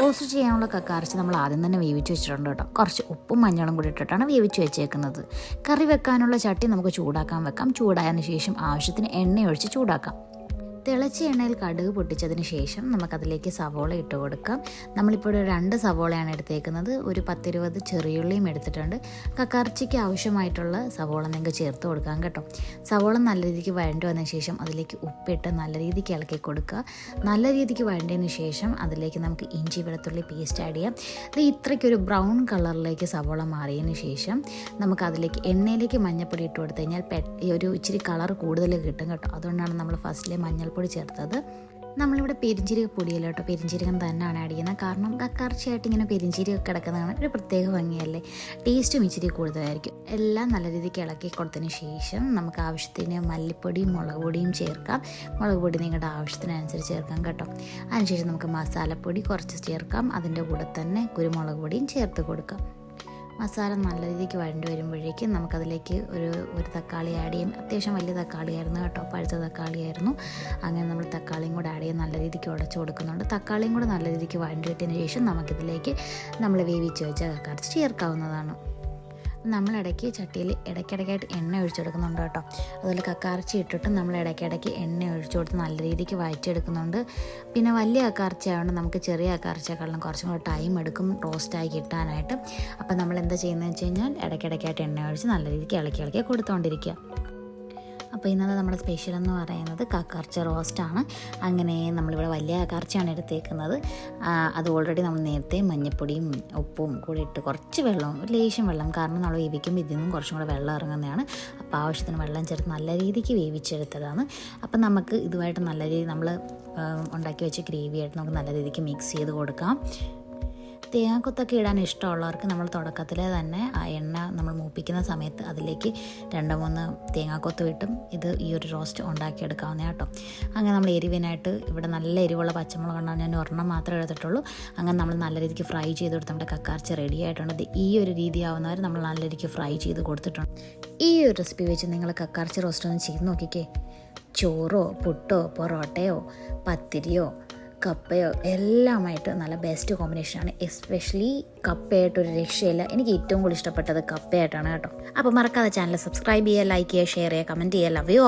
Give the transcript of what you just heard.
Roast ചെയ്യാനുള്ള കക്കയിറച്ചി നമ്മൾ ആദ്യം തന്നെ വേവിച്ച് വെച്ചിട്ടുണ്ട് കേട്ടോ. കുറച്ച് ഉപ്പും മഞ്ഞളും കൂടി ഇട്ടിട്ടാണ് വേവിച്ച് വെച്ചേക്കുന്നത്. കറി വെക്കാനുള്ള ചട്ടി നമുക്ക് ചൂടാക്കാൻ വെക്കാം. ചൂടായതിന് ശേഷം ആവശ്യത്തിന് എണ്ണ ഒഴിച്ച് ചൂടാക്കാം. തിളച്ച എണ്ണയിൽ കടുക് പൊട്ടിച്ചതിന് ശേഷം നമുക്കതിലേക്ക് സവോള ഇട്ട് കൊടുക്കാം. നമ്മളിപ്പോൾ ഒരു 2 സവോളയാണ് എടുത്തേക്കുന്നത്. ഒരു 10-20 ചെറിയുള്ളിയും എടുത്തിട്ടുണ്ട്. കക്കയിറച്ചിക്ക് ആവശ്യമായിട്ടുള്ള സവോള നിങ്ങൾക്ക് ചേർത്ത് കൊടുക്കാം കേട്ടോ. സവോള നല്ല രീതിക്ക് വഴണ്ടി വന്നതിന് ശേഷം അതിലേക്ക് ഉപ്പിട്ട് നല്ല രീതിക്ക് ഇളക്കി കൊടുക്കുക. നല്ല രീതിക്ക് വഴണ്ടിയതിന് ശേഷം അതിലേക്ക് നമുക്ക് ഇഞ്ചി വെളുത്തുള്ളി പേസ്റ്റ് ആഡ് ചെയ്യാം. ഇത് ഇത്രയ്ക്കൊരു ബ്രൗൺ കളറിലേക്ക് സവോള മാറിയതിന് ശേഷം നമുക്കതിലേക്ക് എണ്ണയിലേക്ക് മഞ്ഞൾപ്പൊടി ഇട്ട് കൊടുത്തു കഴിഞ്ഞാൽ ഒരു ഇച്ചിരി കളർ കൂടുതൽ കിട്ടും കേട്ടോ. അതുകൊണ്ടാണ് നമ്മൾ ഫസ്റ്റിലെ മഞ്ഞൾപ്പൊടി ചേർത്തത്. നമ്മളിവിടെ പെരിഞ്ചീരക പൊടിയല്ല കേട്ടോ, പെരിഞ്ചീരകം തന്നെയാണ് ആഡ് ചെയ്യുന്നത്. കാരണം കക്കയിറച്ചിയായിട്ട് ഇങ്ങനെ പെരിഞ്ചീരകം കിടക്കുന്നതാണ് ഒരു പ്രത്യേക ഭംഗിയല്ലേ, ടേസ്റ്റും ഇച്ചിരി കൂടുതലായിരിക്കും. എല്ലാം നല്ല രീതിക്ക് ഇളക്കി കൊടുത്തതിന് ശേഷം നമുക്ക് ആവശ്യത്തിന് മല്ലിപ്പൊടിയും മുളക് പൊടിയും ചേർക്കാം. മുളക് പൊടി നിങ്ങളുടെ ആവശ്യത്തിനനുസരിച്ച് ചേർക്കാം കേട്ടോ. അതിനുശേഷം നമുക്ക് മസാലപ്പൊടി കുറച്ച് ചേർക്കാം. അതിൻ്റെ കൂടെ തന്നെ കുരുമുളക് പൊടിയും ചേർത്ത് കൊടുക്കാം. മസാല നല്ല രീതിക്ക് വഴണ്ടി വരുമ്പോഴേക്കും നമുക്കതിലേക്ക് ഒരു തക്കാളി ആഡ് ചെയ്യും. അത്യാവശ്യം വലിയ തക്കാളിയായിരുന്നു കേട്ടോ, പഴുത്ത തക്കാളിയായിരുന്നു. അങ്ങനെ നമ്മൾ തക്കാളിയും കൂടെ ആഡ് ചെയ്ത് നല്ല രീതിക്ക് ഉടച്ചു കൊടുക്കുന്നുണ്ട്. തക്കാളിയും കൂടെ നല്ല രീതിക്ക് വഴണ്ടിയിട്ടതിന് ശേഷം നമുക്കിതിലേക്ക് നമ്മൾ വേവിച്ച് വെച്ച കക്കയിറച്ചി ചേർക്കാവുന്നതാണ്. നമ്മൾ ചട്ടിയിൽ ഇടയ്ക്കിടയ്ക്കായിട്ട് എണ്ണ ഒഴിച്ചു കൊടുക്കുന്നുണ്ട് കേട്ടോ. അതുപോലെ കക്കയിറച്ചി ഇട്ടിട്ട് നമ്മൾ ഇടയ്ക്കിടയ്ക്ക് എണ്ണ ഒഴിച്ചു കൊടുത്ത് നല്ല രീതിക്ക് വഴറ്റിയെടുക്കുന്നുണ്ട്. പിന്നെ വലിയ കക്കയിറച്ചി ആയതുകൊണ്ട് നമുക്ക് ചെറിയ കക്കയിറച്ചിയെക്കാളും കുറച്ചും കൂടെ ടൈം എടുക്കും റോസ്റ്റായി കിട്ടാനായിട്ട്. അപ്പം നമ്മൾ എന്താ ചെയ്യുന്നതെന്ന് വെച്ച് കഴിഞ്ഞാൽ ഇടയ്ക്കിടയ്ക്കായിട്ട് എണ്ണ ഒഴിച്ച് നല്ല രീതിക്ക് ഇളക്കി കൊടുത്തുകൊണ്ടിരിക്കുക. അപ്പോൾ ഇന്നത്തെ നമ്മുടെ സ്പെഷ്യൽ എന്ന് പറയുന്നത് കക്കയിറച്ചി റോസ്റ്റാണ്. അങ്ങനെ നമ്മളിവിടെ വലിയ കക്കയിറച്ചിയാണ് എടുത്തേക്കുന്നത്. അത് ഓൾറെഡി നമ്മൾ നേരത്തെ മഞ്ഞൾപ്പൊടിയും ഉപ്പും കൂടി ഇട്ട് കുറച്ച് വെള്ളവും ഒരു ലേശം വെള്ളം, കാരണം നമ്മൾ വേവിക്കുമ്പോൾ ഇതിൽ നിന്നും കുറച്ചും കൂടെ വെള്ളം ഇറങ്ങുന്നതാണ്. അപ്പോൾ ആവശ്യത്തിന് വെള്ളം ചേർത്ത് നല്ല രീതിക്ക് വേവിച്ചെടുത്തതാണ്. അപ്പം നമുക്ക് ഇതുമായിട്ട് നല്ല രീതിയിൽ നമ്മൾ ഉണ്ടാക്കി വെച്ച ഗ്രേവിയായിട്ട് നമുക്ക് നല്ല രീതിക്ക് മിക്സ് ചെയ്ത് കൊടുക്കാം. തേങ്ങാക്കൊത്തൊക്കെ ഇടാൻ ഇഷ്ടമുള്ളവർക്ക് നമ്മൾ തുടക്കത്തിലെ തന്നെ ആ എണ്ണ നമ്മൾ മൂപ്പിക്കുന്ന സമയത്ത് അതിലേക്ക് 2-3 തേങ്ങാക്കൊത്ത് വിട്ടും ഈ ഒരു റോസ്റ്റ് ഉണ്ടാക്കിയെടുക്കാവുന്ന കേട്ടോ. അങ്ങനെ നമ്മൾ എരിവിനായിട്ട് ഇവിടെ നല്ല എരിവുള്ള പച്ചമുളക് കൊണ്ടാണ് ഞാൻ ഒരെണ്ണം മാത്രമേ എടുത്തിട്ടുള്ളൂ. അങ്ങനെ നമ്മൾ നല്ല രീതിക്ക് ഫ്രൈ ചെയ്ത് കൊടുത്ത് നമ്മുടെ കക്കയിറച്ചി റെഡി ആയിട്ടുണ്ട്. ഈ ഒരു രീതി ആവുന്നവർ നമ്മൾ നല്ല രീതിക്ക് ഫ്രൈ ചെയ്ത് കൊടുത്തിട്ടുണ്ട്. ഈ ഒരു റെസിപ്പി വെച്ച് നിങ്ങൾ കക്കയിറച്ചി റോസ്റ്റ് ഒന്ന് ചെയ്ത് നോക്കിക്കേ. ചോറോ പുട്ടോ പൊറോട്ടയോ പത്തിരിയോ കപ്പയോ എല്ലാമായിട്ട് നല്ല ബെസ്റ്റ് കോമ്പിനേഷനാണ്. എസ്പെഷ്യലി കപ്പയായിട്ടൊരു രക്ഷയില്ല. എനിക്ക് ഏറ്റവും കൂടുതൽ ഇഷ്ടപ്പെട്ടത് കപ്പയായിട്ടാണ് കേട്ടോ. അപ്പോൾ മറക്കാതെ ചാനൽ സബ്സ്ക്രൈബ് ചെയ്യുക, ലൈക്ക് ചെയ്യുക, ഷെയർ ചെയ്യുക, കമൻറ്റ് ചെയ്യുക. Love you.